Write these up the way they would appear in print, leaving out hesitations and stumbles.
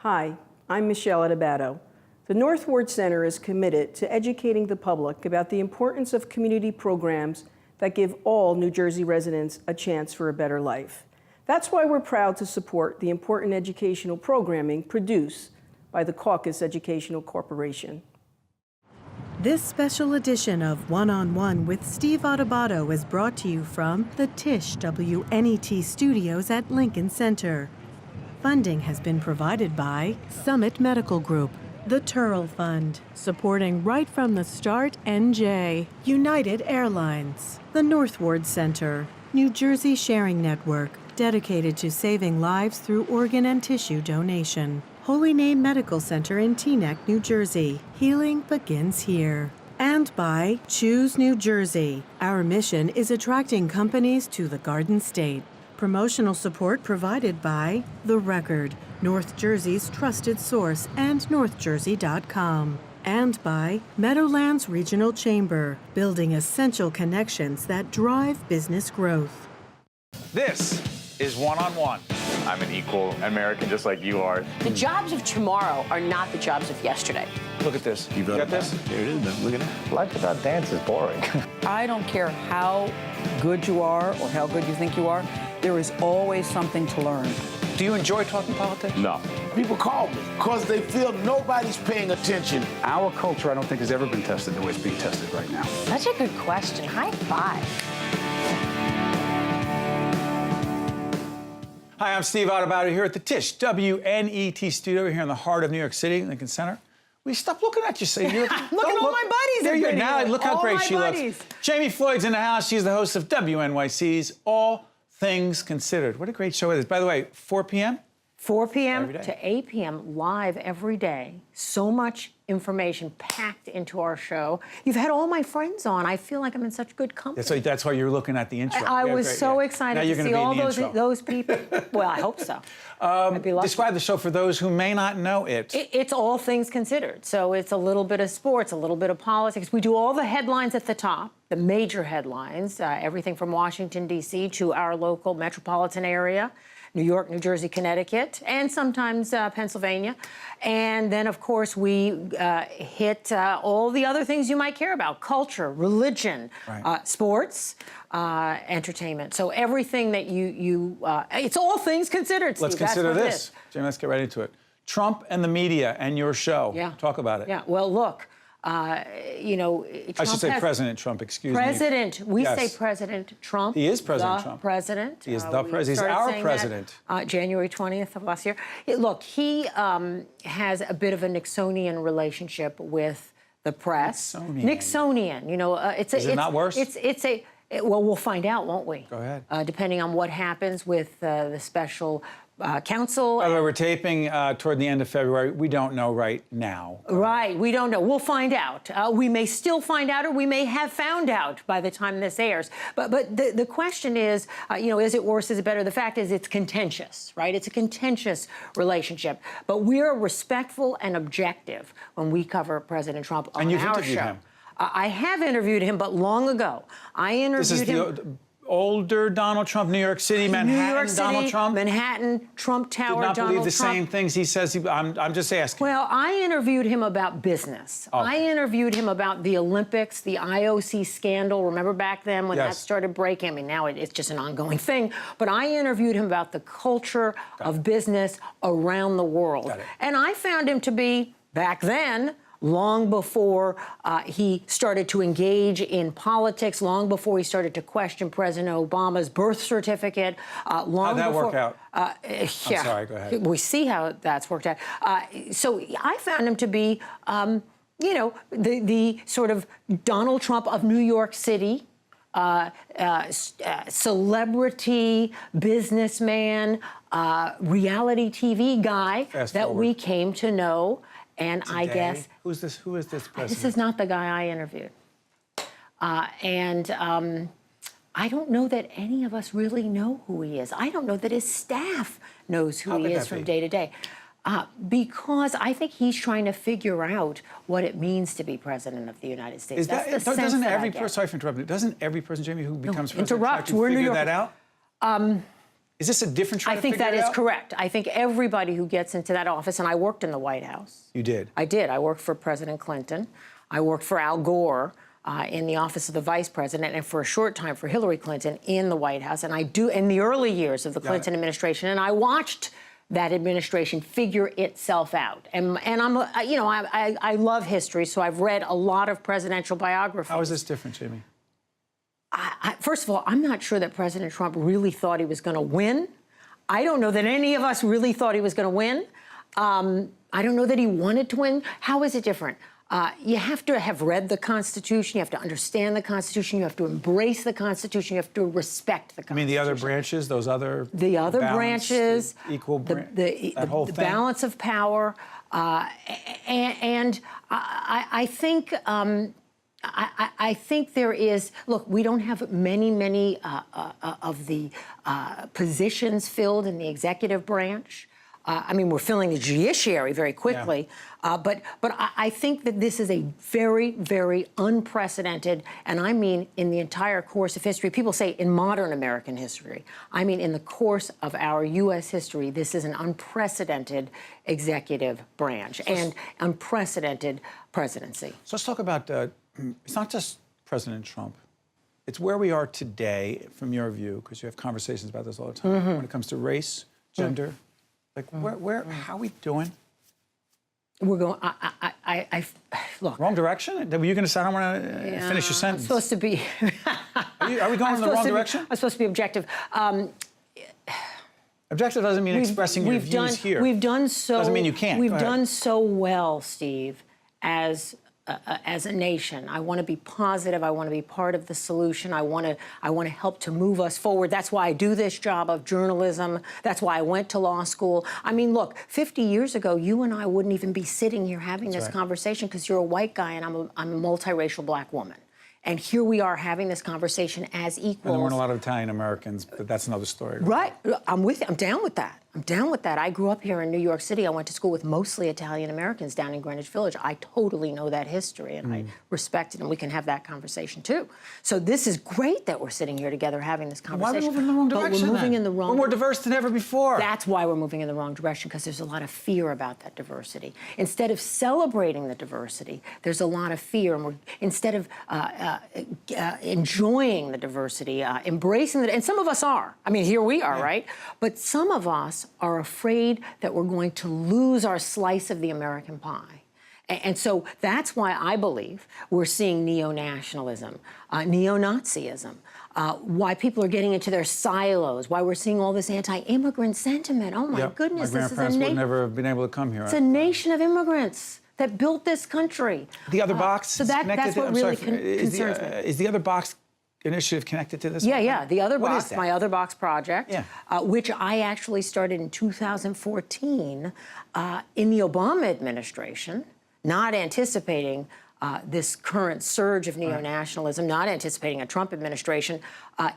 Hi, I'm Michelle Adubato. The North Ward Center is committed to educating the public about the importance of community programs that give all New Jersey residents a chance for a better life. That's why we're proud to support the important educational programming produced by the Caucus Educational Corporation. This special edition of One-on-One with Steve Adubato is brought to you from the Tisch WNET studios at Lincoln Center. Funding has been provided by Summit Medical Group, the Turl Fund, supporting right from the start NJ, United Airlines, the North Ward Center, New Jersey Sharing Network, dedicated to saving lives through organ and tissue donation, Holy Name Medical Center in Teaneck, New Jersey. Healing begins here. And by Choose New Jersey. Our mission is attracting companies to the Garden State. Promotional support provided by The Record, North Jersey's trusted source, and northjersey.com. And by Meadowlands Regional Chamber, building essential connections that drive business growth. This is One-on-One. I'm an equal American just like you are. The jobs of tomorrow are not the jobs of yesterday. Look at this. You got this? Here it is, man. Look at that. Life without dance is boring. I don't care how good you are or how good you think you are, there is always something to learn. Do you enjoy talking politics? No. People call me because they feel nobody's paying attention. Our culture, I don't think, has ever been tested the way it's being tested right now. Such a good question. High five. Hi, I'm Steve Adubato here at the Tisch WNET studio here in the heart of New York City, Lincoln Center. Will you stop looking at you? Look at all my buddies. There you are. Now look how great she looks. Jami Floyd's in the house. She's the host of WNYC's All Things Considered. What a great show it is. By the way, 4 p.m.? 4 p.m. to 8 p.m. live every day. So much information packed into our show. You've had all my friends on. I feel like I'm in such good company. That's why you're looking at the intro. I was so excited to see all those people. Well, I hope so. Describe the show for those who may not know it. It's All Things Considered. So it's a little bit of sports, a little bit of politics. We do all the headlines at the top, the major headlines, everything from Washington, D.C. to our local metropolitan area. New York, New Jersey, Connecticut, and sometimes Pennsylvania. And then, of course, we hit all the other things you might care about: culture, religion, sports, entertainment. So everything that it's all things considered, Steve. Let's consider this. Jami, let's get right into it. Trump and the media and your show. Yeah. Talk about it. Yeah, well, look. Trump I should say President Trump, excuse me. President. We say President Trump. He is President Trump. President. He is the president. He's our president. January 20th of last year. Look, he has a bit of a Nixonian relationship with the press. Nixonian. Is it not worse? Well, we'll find out, won't we? Go ahead. Depending on what happens with the special counsel. By the way, we're taping toward the end of February. We don't know right now. Right, we don't know. We'll find out. We may still find out, or we may have found out by the time this airs. But the question is, is it worse, is it better? The fact is it's contentious, right? It's a contentious relationship. But we're respectful and objective when we cover President Trump on our show. And you've interviewed him. I have interviewed him, but long ago. I interviewed him. Older Donald Trump, New York City, Manhattan, New York City, Donald Trump? Manhattan, Trump Tower, Did not believe the Trump. same things he says. I'm just asking. Well, I interviewed him about business. Oh. I interviewed him about the Olympics, the IOC scandal. Remember back then when that started breaking? I mean, now it's just an ongoing thing. But I interviewed him about the culture of business around the world. And I found him to be, back then, long before he started to engage in politics, long before he started to question President Obama's birth certificate. How'd that work out? I'm sorry, go ahead. We see how that's worked out. So I found him to be, the sort of Donald Trump of New York City, celebrity, businessman, reality TV guy we came to know. And Today, I guess... Who is this president? This is not the guy I interviewed. I don't know that any of us really know who he is. I don't know that his staff knows who he is from day to day. Because I think he's trying to figure out what it means to be president of the United States. Doesn't every person, sorry for interrupting, doesn't every person, Jami, who becomes president interrupt. have to figure that out? Is this a different try I to think figure that it is out? correct. I think everybody who gets into that office, and I worked in the White House. You did? I did. I worked for President Clinton. I worked for Al Gore in the office of the vice president, and for a short time for Hillary Clinton in the White House. And I do in the early years of the Clinton administration, and I watched that administration figure itself out. And I love history, so I've read a lot of presidential biographies. How is this different, Jamie? First of all, I'm not sure that President Trump really thought he was going to win. I don't know that any of us really thought he was going to win. I don't know that he wanted to win. How is it different? You have to have read the Constitution. You have to understand the Constitution. You have to embrace the Constitution. You have to respect the Constitution. I mean, the other branches, those other the other balance, branches, the equal the whole thing. balance of power, and I think. I think there is, look, we don't have many of the positions filled in the executive branch. I mean, we're filling the judiciary very quickly, but I think that this is a very, very unprecedented, and I mean in the entire course of history. People say in modern American history. I mean in the course of our U.S. history, this is an unprecedented executive branch and unprecedented presidency. So let's talk about, it's not just President Trump. It's where we are today, from your view, because you have conversations about this all the time, when it comes to race, gender. Like, how are we doing? We're going, look. Wrong direction? Were you going to say, I don't want to finish your sentence? I'm supposed to be. Are we going in the wrong direction? I'm supposed to be objective. Objective doesn't mean expressing your views here. We've done so. Doesn't mean you can't. We've done so well, Steve, as a nation. I want to be positive. I want to be part of the solution. I want to help to move us forward. That's why I do this job of journalism. That's why I went to law school. I mean, look, 50 years ago, you and I wouldn't even be sitting here having this conversation because you're a white guy and I'm a multiracial black woman. And here we are having this conversation as equals. And there weren't a lot of Italian Americans, but that's another story. Right. I'm with you. I'm down with that. I'm down with that. I grew up here in New York City. I went to school with mostly Italian Americans down in Greenwich Village. I totally know that history, and I respect it, and we can have that conversation, too. So this is great that we're sitting here together having this conversation. Why are we moving in the wrong direction, But we're moving in the wrong. We're more diverse than ever before. That's why we're moving in the wrong direction, because there's a lot of fear about that diversity. Instead of celebrating the diversity, there's a lot of fear, and instead of enjoying the diversity, embracing it, and some of us are. I mean, here we are, right? But some of us are afraid that we're going to lose our slice of the American pie. And so that's why I believe we're seeing neo-nationalism, neo-Nazism, why people are getting into their silos, why we're seeing all this anti-immigrant sentiment. Oh, my goodness, my this is a grandparents would never have been able to come here. It's a nation of immigrants that built this country. The other box so is connected that's to, what really concerns me. Is the other box initiative connected to this? Yeah. The Other What Box, is that? my Other Box project, Yeah. which I actually started in 2014 in the Obama administration, not anticipating this current surge of neo-nationalism, not anticipating a Trump administration,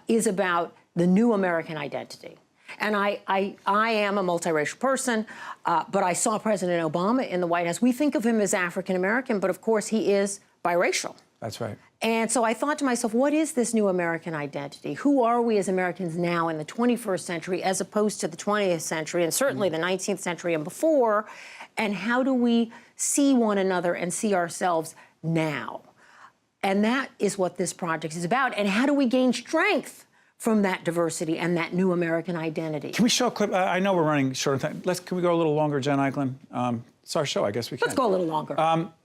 is about the new American identity. And I am a multiracial person, but I saw President Obama in the White House. We think of him as African-American, but of course he is biracial. That's right. And so I thought to myself, what is this new American identity? Who are we as Americans now in the 21st century as opposed to the 20th century and certainly the 19th century and before? And how do we see one another and see ourselves now? And that is what this project is about. And how do we gain strength from that diversity and that new American identity? Can we show a clip? I know we're running short on time. Can we go a little longer, Jen Eichlin? It's our show, I guess we can. Let's go a little longer.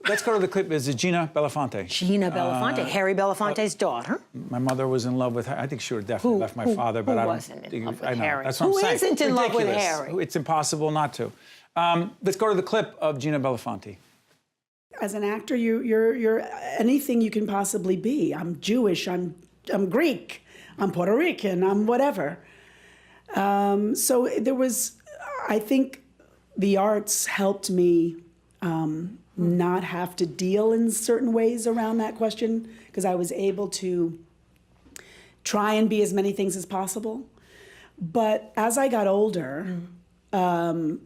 Let's go to the clip. Is Gina Belafonte. Gina Belafonte, Harry Belafonte's daughter. My mother was in love with her. I think she would have definitely left my father, but I don't. Wasn't in love with I know. Harry? That's what I'm saying. Who isn't in love with Ridiculous. Harry? It's impossible not to. Let's go to the clip of Gina Belafonte. As an actor, you're anything you can possibly be. I'm Jewish. I'm Greek. I'm Puerto Rican. I'm whatever. So there was, I think, the arts helped me not have to deal in certain ways around that question because I was able to try and be as many things as possible. But as I got older, I've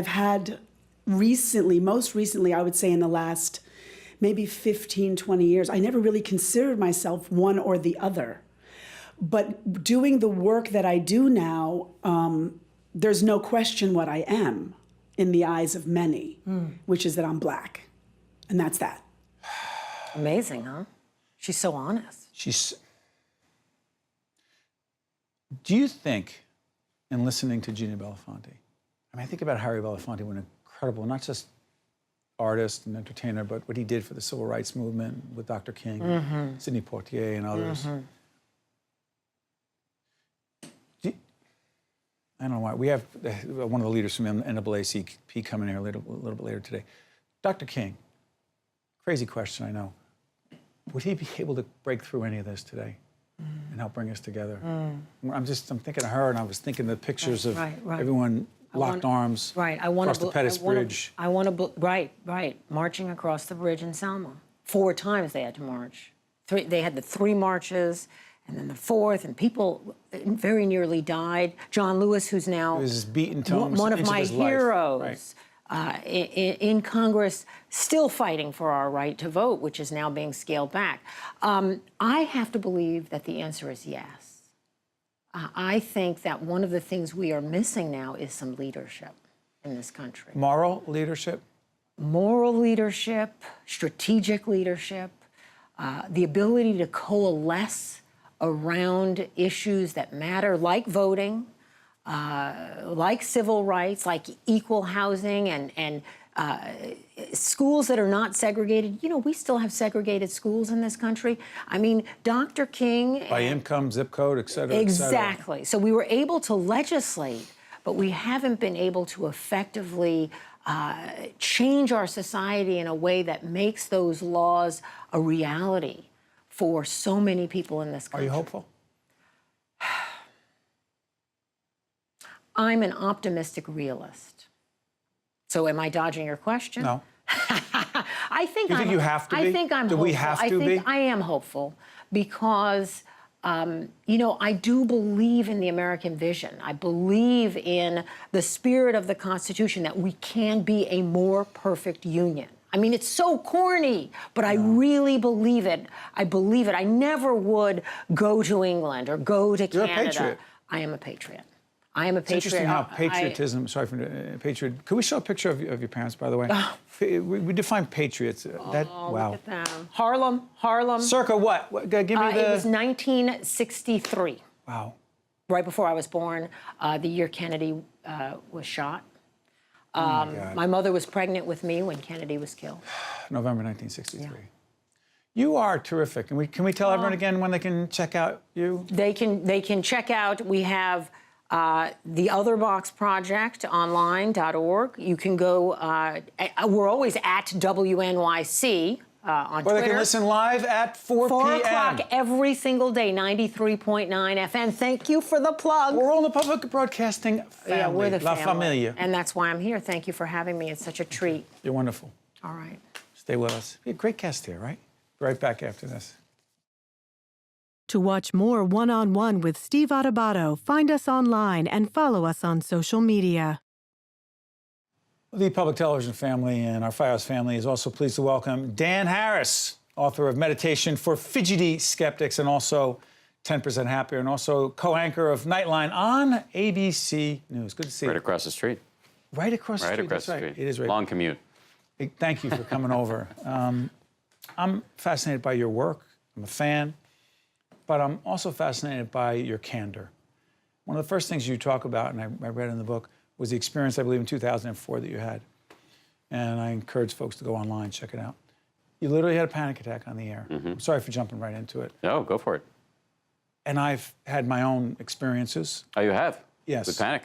had recently, most recently, I would say in the last maybe 15, 20 years. I never really considered myself one or the other. But doing the work that I do now, there's no question what I am in the eyes of many, which is that I'm Black. And that's that. Amazing, huh? She's so honest. Do you think, in listening to Gina Belafonte, I mean, I think about Harry Belafonte, an incredible, not just artist and entertainer, but what he did for the civil rights movement with Dr. King, Sidney Poitier, and others. I don't know why. We have one of the leaders from NAACP coming here a little bit later today. Dr. King, crazy question, I know. Would he be able to break through any of this today and help bring us together? I'm thinking of her, and I was thinking the pictures of everyone locked arms across the Pettus Bridge. Marching across the bridge in Selma. 4 times they had to march. They had the 3 marches, and then the 4th, and people very nearly died. John Lewis, who's now one of my heroes in Congress, still fighting for our right to vote, which is now being scaled back. I have to believe that the answer is yes. I think that one of the things we are missing now is some leadership in this country. Moral leadership? Moral leadership, strategic leadership, the ability to coalesce around issues that matter, like voting, like civil rights, like equal housing, and schools that are not segregated. You know, we still have segregated schools in this country. I mean, Dr. King... By income, zip code, et cetera, exactly. So we were able to legislate, but we haven't been able to effectively change our society in a way that makes those laws a reality for so many people in this country. Are you hopeful? I'm an optimistic realist. So am I dodging your question? No. I think you think you have to be? I think I'm hopeful. Do we have to be? I think I am hopeful because, you know, I do believe in the American vision. I believe in the spirit of the Constitution that we can be a more perfect union. I mean, it's so corny, but I really believe it. I believe it. I never would go to England or go to Canada. You're a patriot. I am a patriot. I am a patriot. It's interesting how patriotism, patriot. Could we show a picture of your parents, by the way? We define patriots. Wow. Look at them. Harlem. Circa what? Give me the... It was 1963. Wow. Right before I was born, the year Kennedy was shot. My mother was pregnant with me when Kennedy was killed. November 1963. Yeah. You are terrific. And can we tell everyone again when they can check out you? They can check out. We have the Other Box Project online.org. You can go. We're always at WNYC on Twitter. Or they can listen live at 4 p.m. 4 o'clock every single day, 93.9 FM. Thank you for the plug. We're all in the public broadcasting family. Yeah, we're the La family. Familia. And that's why I'm here. Thank you for having me. It's such a treat. You're wonderful. All right. Stay with us. Be a great guest here, right? Be right back after this. To watch more One-on-One with Steve Adubato, find us online and follow us on social media. The public television family and our Firehouse family is also pleased to welcome Dan Harris, author of Meditation for Fidgety Skeptics and also 10% Happier, and also co-anchor of Nightline on ABC News. Good to see you. Right across the street. Right across the street. Right across the street. street. It is right. Long commute. Thank you for coming over. I'm fascinated by your work. I'm a fan. But I'm also fascinated by your candor. One of the first things you talk about, and I read in the book, was the experience, I believe, in 2004 that you had. And I encourage folks to go online, check it out. You literally had a panic attack on the air. I'm sorry for jumping right into it. No, go for it. And I've had my own experiences. Oh, you have? Yes. With panic?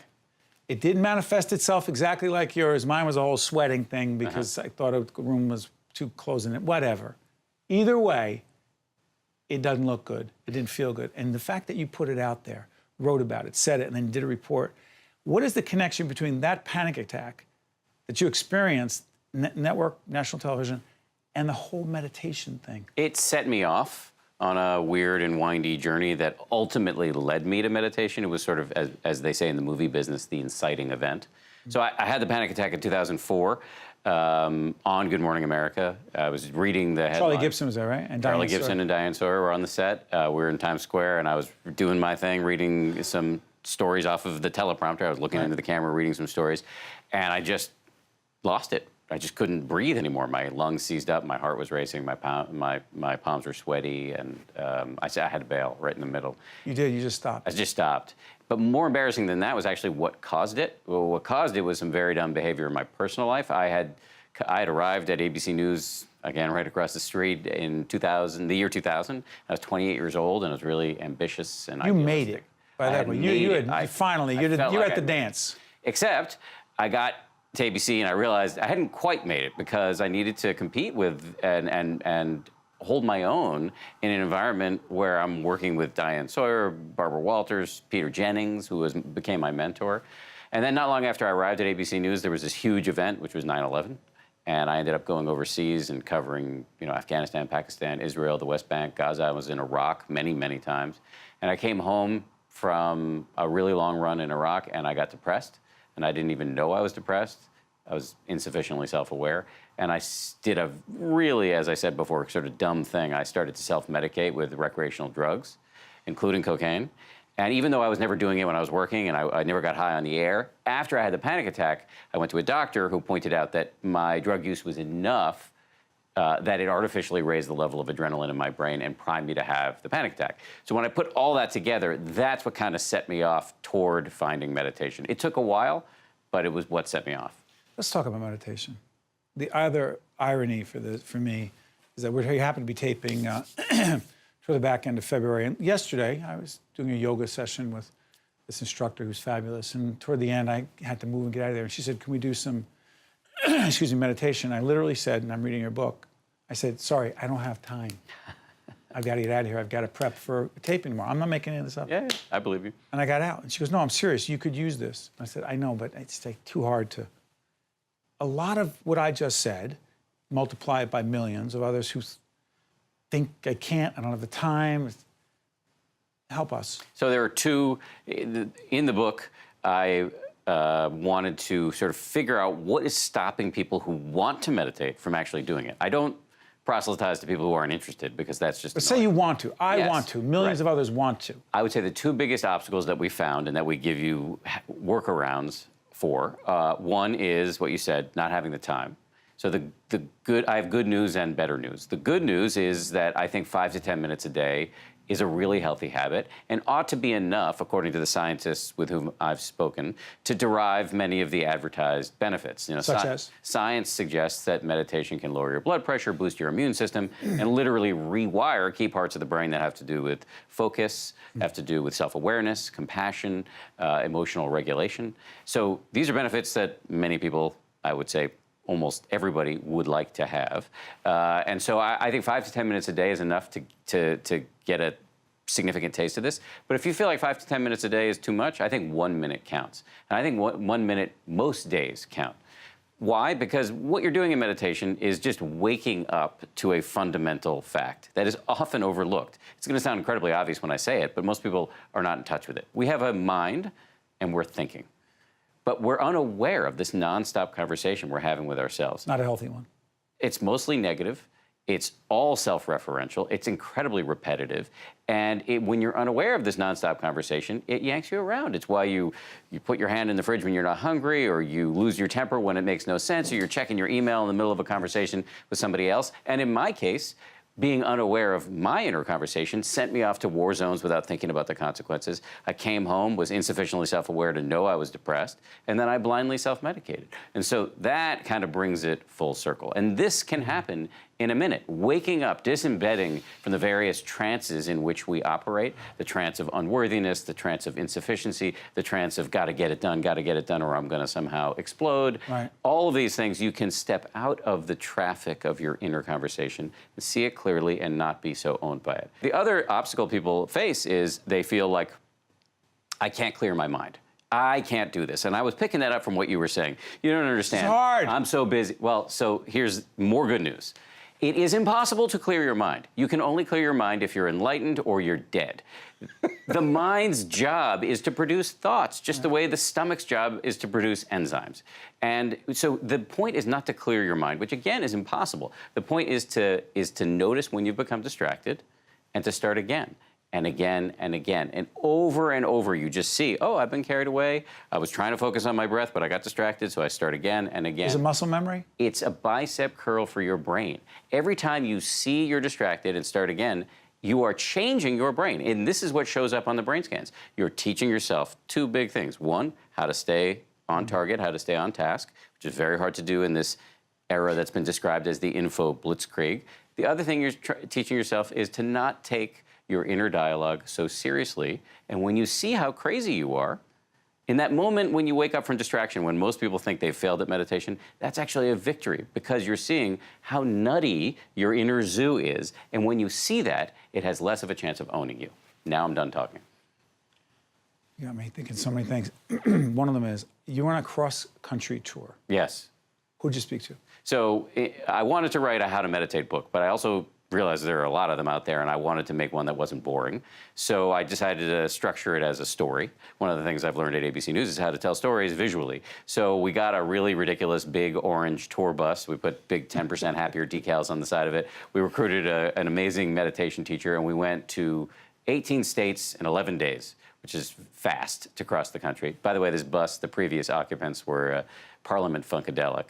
It didn't manifest itself exactly like yours. Mine was a whole sweating thing because I thought the room was too close in it. Whatever. Either way, it doesn't look good. It didn't feel good. And the fact that you put it out there, wrote about it, said it, and then did a report, what is the connection between that panic attack that you experienced, network, national television, and the whole meditation thing? It set me off on a weird and windy journey that ultimately led me to meditation. It was sort of, as they say in the movie business, the inciting event. So I had the panic attack in 2004. on Good Morning America. I was reading the headline. Charlie Gibson was there, right? And Charlie Diane Gibson Sawyer. and Diane Sawyer were on the set. We were in Times Square, and I was doing my thing, reading some stories off of the teleprompter. I was looking into the camera, reading some stories, and I just lost it. I just couldn't breathe anymore. My lungs seized up. My heart was racing. My palms were sweaty, and I had to bail right in the middle. You did. You just stopped. I just stopped. But more embarrassing than that was actually what caused it. Well, what caused it was some very dumb behavior in my personal life. I had arrived at ABC News, again, right across the street in the year 2000. I was 28 years old, and I was really ambitious and You made it. By that way, you're at the dance. Except I got to ABC and I realized I hadn't quite made it because I needed to compete with and hold my own in an environment where I'm working with Diane Sawyer, Barbara Walters, Peter Jennings, who became my mentor. And then not long after I arrived at ABC News, there was this huge event, which was 9/11. And I ended up going overseas and covering, Afghanistan, Pakistan, Israel, the West Bank, Gaza. I was in Iraq many, many times. And I came home from a really long run in Iraq, and I got depressed. And I didn't even know I was depressed. I was insufficiently self-aware. And I did a really, as I said before, sort of dumb thing. I started to self-medicate with recreational drugs, including cocaine. And even though I was never doing it when I was working and I never got high on the air, after I had the panic attack, I went to a doctor who pointed out that my drug use was enough that it artificially raised the level of adrenaline in my brain and primed me to have the panic attack. So when I put all that together, that's what kind of set me off toward finding meditation. It took a while, but it was what set me off. Let's talk about meditation. The other irony for me is that we happen to be taping for the back end of February. And yesterday, I was doing a yoga session with this instructor who's fabulous. And toward the end, I had to move and get out of there. And she said, can we do some, meditation? I literally said, and I'm reading your book, I said, sorry, I don't have time. I've got to get out of here. I've got to prep for taping tomorrow. I'm not making any of this up. Yeah, I believe you. And I got out. And she goes, no, I'm serious. You could use this. I said, I know, but it's like too hard to. A lot of what I just said, multiply it by millions of others who think I can't, I don't have the time. Help us. So there are two, in the book, I wanted to sort of figure out what is stopping people who want to meditate from actually doing it. I don't proselytize to people who aren't interested because that's just But say you want to. I want to. Millions of others want to. I would say the two biggest obstacles that we found and that we give you workarounds for, one is what you said, not having the time. So I have good news and better news. The good news is that I think 5 to 10 minutes a day is a really healthy habit and ought to be enough, according to the scientists with whom I've spoken, to derive many of the advertised benefits. Such as? Science suggests that meditation can lower your blood pressure, boost your immune system, and literally rewire key parts of the brain that have to do with focus, have to do with self-awareness, compassion, emotional regulation. So these are benefits that many people, I would say, almost everybody would like to have. And so I think 5 to 10 minutes a day is enough to get a significant taste of this. But if you feel like 5 to 10 minutes a day is too much, I think 1 minute counts. And I think 1 minute most days count. Why? Because what you're doing in meditation is just waking up to a fundamental fact that is often overlooked. It's going to sound incredibly obvious when I say it, but most people are not in touch with it. We have a mind and we're thinking. But we're unaware of this nonstop conversation we're having with ourselves. Not a healthy one. It's mostly negative. It's all self-referential. It's incredibly repetitive. And when you're unaware of this nonstop conversation, it yanks you around. It's why you put your hand in the fridge when you're not hungry, or you lose your temper when it makes no sense, or you're checking your email in the middle of a conversation with somebody else. And in my case, being unaware of my inner conversation sent me off to war zones without thinking about the consequences. I came home, was insufficiently self-aware to know I was depressed, and then I blindly self-medicated. And so that kind of brings it full circle. And this can happen in a minute. Waking up, disembedding from the various trances in which we operate, the trance of unworthiness, the trance of insufficiency, the trance of gotta get it done, or I'm gonna somehow explode. Right. All of these things, you can step out of the traffic of your inner conversation and see it clearly and not be so owned by it. The other obstacle people face is they feel like, I can't clear my mind. I can't do this. And I was picking that up from what you were saying. You don't understand. It's hard. I'm so busy. Well, so here's more good news. It is impossible to clear your mind. You can only clear your mind if you're enlightened or you're dead. The mind's job is to produce thoughts, just the way the stomach's job is to produce enzymes. And so the point is not to clear your mind, which again is impossible. The point is to notice when you've become distracted and to start again. And again and again. And over you just see, oh, I've been carried away. I was trying to focus on my breath, but I got distracted, so I start again and again. Is it muscle memory? It's a bicep curl for your brain. Every time you see you're distracted and start again, you are changing your brain. And this is what shows up on the brain scans. You're teaching yourself two big things. One, how to stay on target, how to stay on task, which is very hard to do in this era that's been described as the info blitzkrieg. The other thing you're teaching yourself is to not take your inner dialogue so seriously. And when you see how crazy you are, in that moment when you wake up from distraction, when most people think they've failed at meditation, that's actually a victory because you're seeing how nutty your inner zoo is. And when you see that, it has less of a chance of owning you. Now I'm done talking. You got me thinking so many things. One of them is, you were on a cross-country tour. Yes. Who'd you speak to? So I wanted to write a how to meditate book, but I also realized there are a lot of them out there, and I wanted to make one that wasn't boring. So I decided to structure it as a story. One of the things I've learned at ABC News is how to tell stories visually. So we got a really ridiculous big orange tour bus. We put big 10% happier decals on the side of it. We recruited an amazing meditation teacher, and we went to 18 states in 11 days, which is fast to cross the country. By the way, this bus, the previous occupants were Parliament Funkadelic.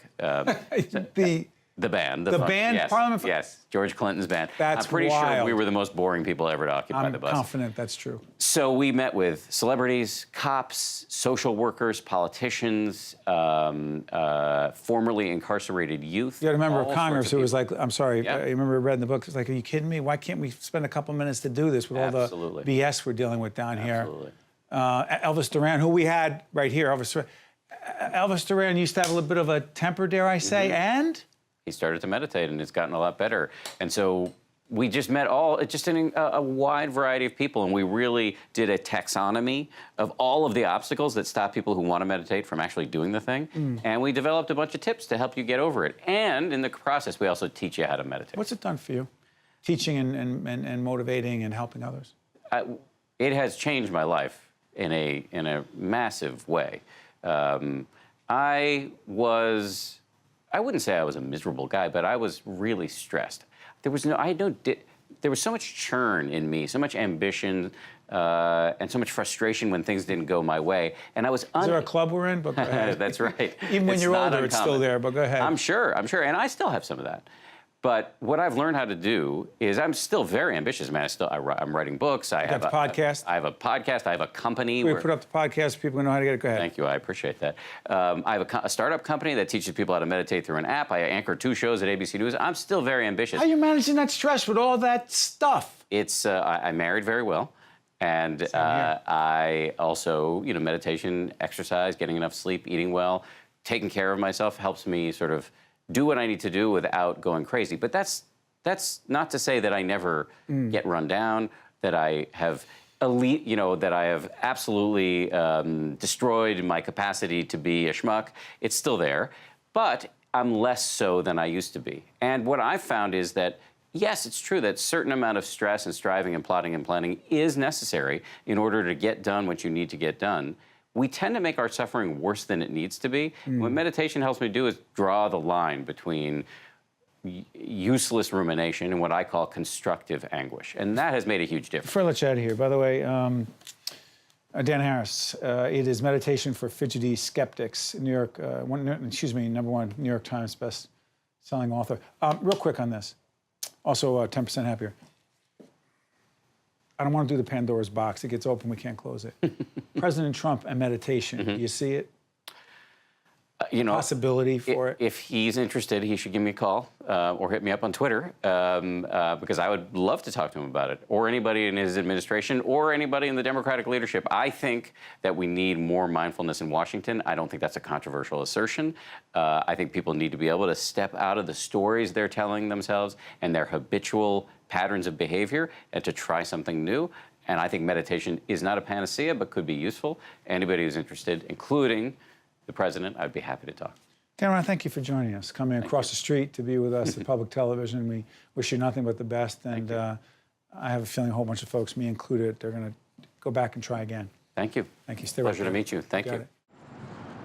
The band. The band? Yes, Parliament? Yes, George Clinton's band. That's I'm pretty wild. sure we were the most boring people ever to occupy the bus. I'm confident that's true. So we met with celebrities, cops, social workers, politicians, formerly incarcerated youth. You had a member of all Congress sorts of who was people. like, I'm sorry, Yeah. I remember I read in the book, it's like, are you kidding me? Why can't we spend a couple minutes to do this with all Absolutely. the BS we're dealing with down Absolutely. here? Elvis Duran, who we had right here, Elvis Duran used to have a little bit of a temper, dare I say, and? He started to meditate, and it's gotten a lot better. And so we just met a wide variety of people, and we really did a taxonomy of all of the obstacles that stop people who want to meditate from actually doing the thing. And we developed a bunch of tips to help you get over it. And in the process, we also teach you how to meditate. What's it done for you? Teaching and motivating and helping others? It has changed my life in a massive way. I wouldn't say I was a miserable guy, but I was really stressed. There was so much churn in me, so much ambition, and so much frustration when things didn't go my way. And I was. Is there a club we're in? But go ahead. That's right. Even when It's you're not older, it's still uncommon. there. But go ahead. I'm sure, and I still have some of that. But what I've learned how to do is I'm still very ambitious, man. I'm writing books. I have a podcast. I have a podcast. I have a company. We put up the podcast. People know how to get it. Go ahead. Thank you. I appreciate that. I have a startup company that teaches people how to meditate through an app. I anchor 2 shows at ABC News. I'm still very ambitious. How are you managing that stress with all that stuff? It's I married very well, and I also, meditation, exercise, getting enough sleep, eating well, taking care of myself helps me sort of do what I need to do without going crazy. But that's not to say that I never get run down, that I have that I have absolutely destroyed my capacity to be a schmuck. It's still there, but I'm less so than I used to be. And what I've found is that, yes, it's true that a certain amount of stress and striving and plotting and planning is necessary in order to get done what you need to get done. We tend to make our suffering worse than it needs to be. What meditation helps me do is draw the line between useless rumination and what I call constructive anguish. And that has made a huge difference. Before I let you out of here, by the way, Dan Harris, it is Meditation for Fidgety Skeptics, New York, #1 New York Times best-selling author. Real quick on this, also 10% happier. I don't want to do the Pandora's box. It gets open, we can't close it. President Trump and meditation, do you see it? Possibility for it? If he's interested, he should give me a call or hit me up on Twitter because I would love to talk to him about it, or anybody in his administration, or anybody in the Democratic leadership. I think that we need more mindfulness in Washington. I don't think that's a controversial assertion. I think people need to be able to step out of the stories they're telling themselves and their habitual patterns of behavior and to try something new. And I think meditation is not a panacea, but could be useful. Anybody who's interested, including the president, I'd be happy to talk. Cameron, thank you for joining us, coming across the street to be with us at Public Television. We wish you nothing but the best, and I have a feeling a whole bunch of folks, me included, they're going to go back and try again. Thank you. Thank you. Stay Pleasure to meet you. Thank you.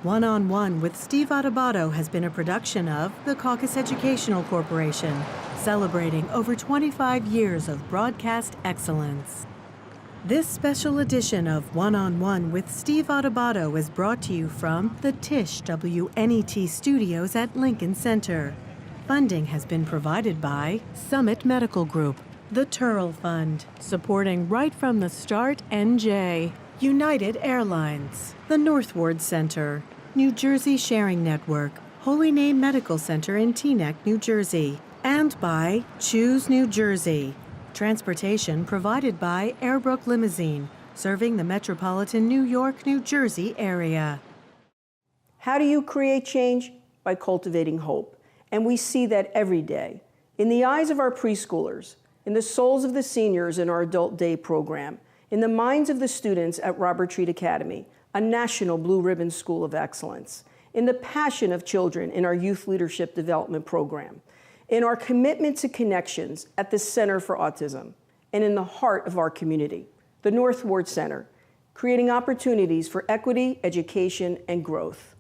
One on One with Steve Adubato has been a production of the Caucus Educational Corporation, celebrating over 25 years of broadcast excellence. This special edition of One on One with Steve Adubato is brought to you from the Tisch WNYC Studios at Lincoln Center. Funding has been provided by Summit Medical Group, the Turl Fund, supporting Right from the Start NJ, United Airlines, the Northward Center, New Jersey Sharing Network, Holy Name Medical Center in Teaneck, New Jersey, and by Choose New Jersey. Transportation provided by Airbrook Limousine, serving the metropolitan New York, New Jersey area. How do you create change? By cultivating hope. And we see that every day. In the eyes of our preschoolers, in the souls of the seniors in our Adult Day program, in the minds of the students at Robert Treat Academy, a national Blue Ribbon School of Excellence, in the passion of children in our Youth Leadership Development Program, in our commitment to connections at the Center for Autism, and in the heart of our community, the Northward Center, creating opportunities for equity, education, and growth.